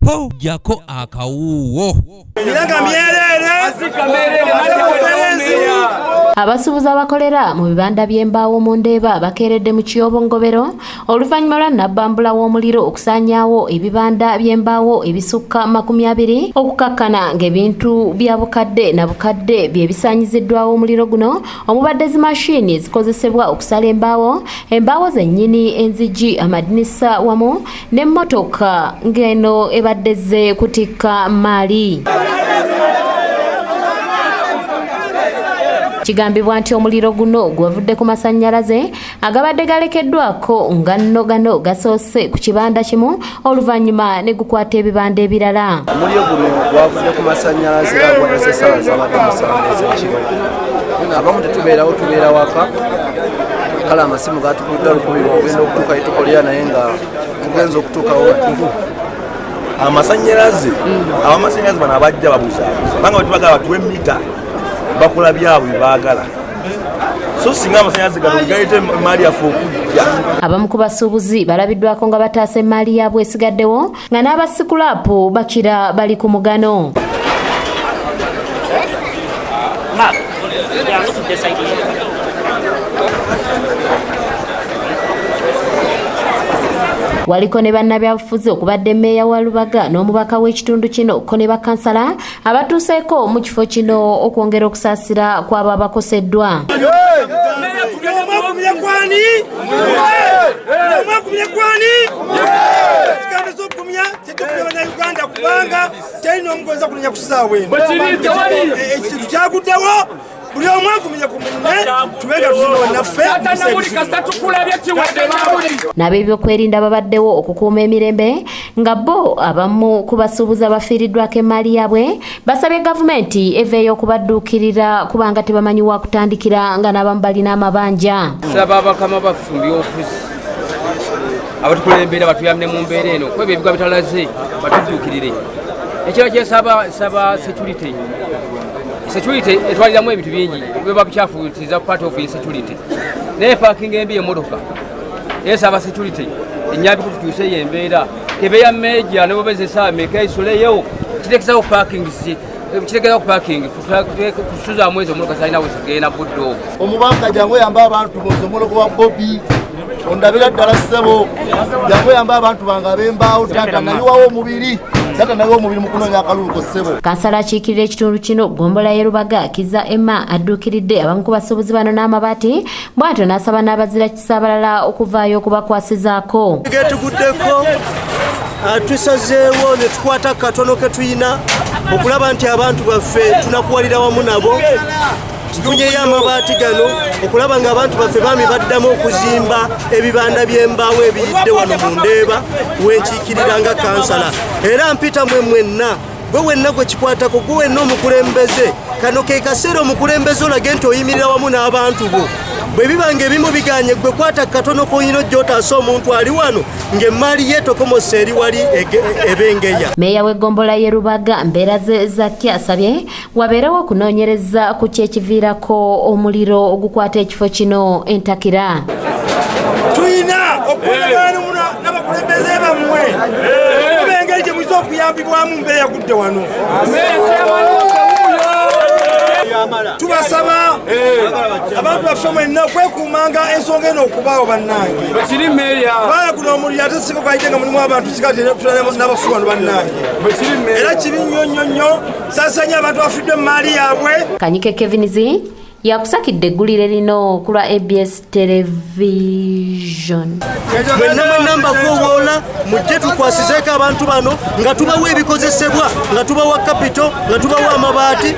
po jako akawuwo. Abasuubuzi abakolera mu bibanda by'embaawo mu Ndeeba bakeeredde mu Kiyobongobero oluvannyuma lwa nnabbambula w'omuliro okusaanyaawo ebibanda by'embaawo ebisukka 20 okukakkana ng'ebintu bya bukadde na bukadde bye bisaanyiziddwawo omuliro guno omubadde zimashini zikozesebwa okusala embaawo zennyini, enzigi, amadinisa wamu n'emmotoka ng'eno ebadde ze kutikka maali. Kigambibwa nti omuliro guno gwavudde ku masannyalaze agabadde galekeddwako nga nno gano gasoose ku kibanda kimu oluvannyuma ne gukwata ebibanda ebirala. Omuliro guno gwavudde ku masannyalaze agwatase essaawa z'abadde musanvu ez'ekiro. Abamu tetubeerawo, tubeera waka. Kale amasimu gatukubidde lukubiri okugenda okutuuka itukolera naye nga tugenza okutuukawo batuufu. Amasannyalaze abamasannyalaze bano abajja babuzaabuza banga bwe tubagala batuwe mita bakola byabwe baagala so singa amasannyalaze gano gaite maali yaffe okujja. Abamu ku basuubuzi balabiddwako nga bataasa emaali yaabwe esigaddewo nga n'abasikulapu bakira bali ku mugano. Waliko ne bannabyabufuzi okubadde mmeeya wa Lubaga n'omubaka w'ekitundu kino ko ne bakansala abatuuseeko mu kifo kino okwongera okusaasira kw'abo abakoseddwa. N'ab'ebyokwerinda babaddewo okukuuma emirembe nga bo abamu ku basuubuzi abafiiriddwako emaali yaabwe basabye gavumenti eveeyo okubadduukirira kubanga tebamanyi wa kutandikira nga n'abamu balina amabanja. Nsaba abakama baffe mu byobufuzi abatukulembera batuyambe mu mbeera eno kwebyo ebigo bitalaze batudduukirire. Ekiro kyesaba security etwaliramu ebintu bingi biba bikyafuutiza part of security naye parking embi emmotoka esaba security enyambi kutukyuseyo embeera kebeya meja nebo bezesa ameka isoleyo kitekezawo parking kusuza mwezi omuluka salina wesigenda buddo. Omubaka jangu yamba abantu bozomuloko wa Bobby ondabira ddala ssebo jangu yamba abantu bange ab'embaawo tata nayiwawo omubiri mu kunoonya akalulu ko ssebo. Kansala akiikirira ekitundu kino Gombola ye Lubaga Kiza Emma adduukiridde abamu ku basuubuzi bano n'amabaati bw'atyo n'asaba n'abazira kisa abalala okuvaayo okubakwasizaako. Tuguddeko tusazeewo ne tukwata katono ke tuyina okulaba nti abantu baffe tunakuwalira wamu nabo tufunyeyo amabaati gano okulaba nga abantu baffe baami baddamu okuzimba ebibanda by'embaawo ebiyidde wano mu Ndeeba wenkiikirira nga kansala. Era mpita mwenna gwe wenna gwe kikwatako gwe wenna omukulembeze kano ke kaseera omukulembeze olage nti oyimirira wamu n'abantu bo. Bwe bibanga ebimu biganye gwe kwata katono koyina ojja otaasa omuntu ali wano ng'emaali ye tokomosa eri wali ebengeya. Meeya w'egombola ye Lubaga Mbeera Zakki asabye wabeerewo okunoonyereza ku kyekiviirako omuliro ogukwata ekifo kino entakira. Tuyina okukolagana n'abakulembeze bammwe oba engeri gye muyinza okuyambibwamu mbeera yagudde wano. Tubasaba abantu baffe mwenna okwekuumanga ensonga eno okubaawo bannange. Baala guno omuliro ate siko gwayite nga mulimu abantu sikati n'abafu bano bannange. Era kibi nnyo sasanya abantu bafiddwe mu maali yaabwe. Kanyike Kevinizi yakusakidde eggulire lino ku lwa ABS Television. Mwenna mbakowoola mujje tukwasizeeko abantu bano nga tubawa ebikozesebwa nga tubawa kapito nga tubawa amabaati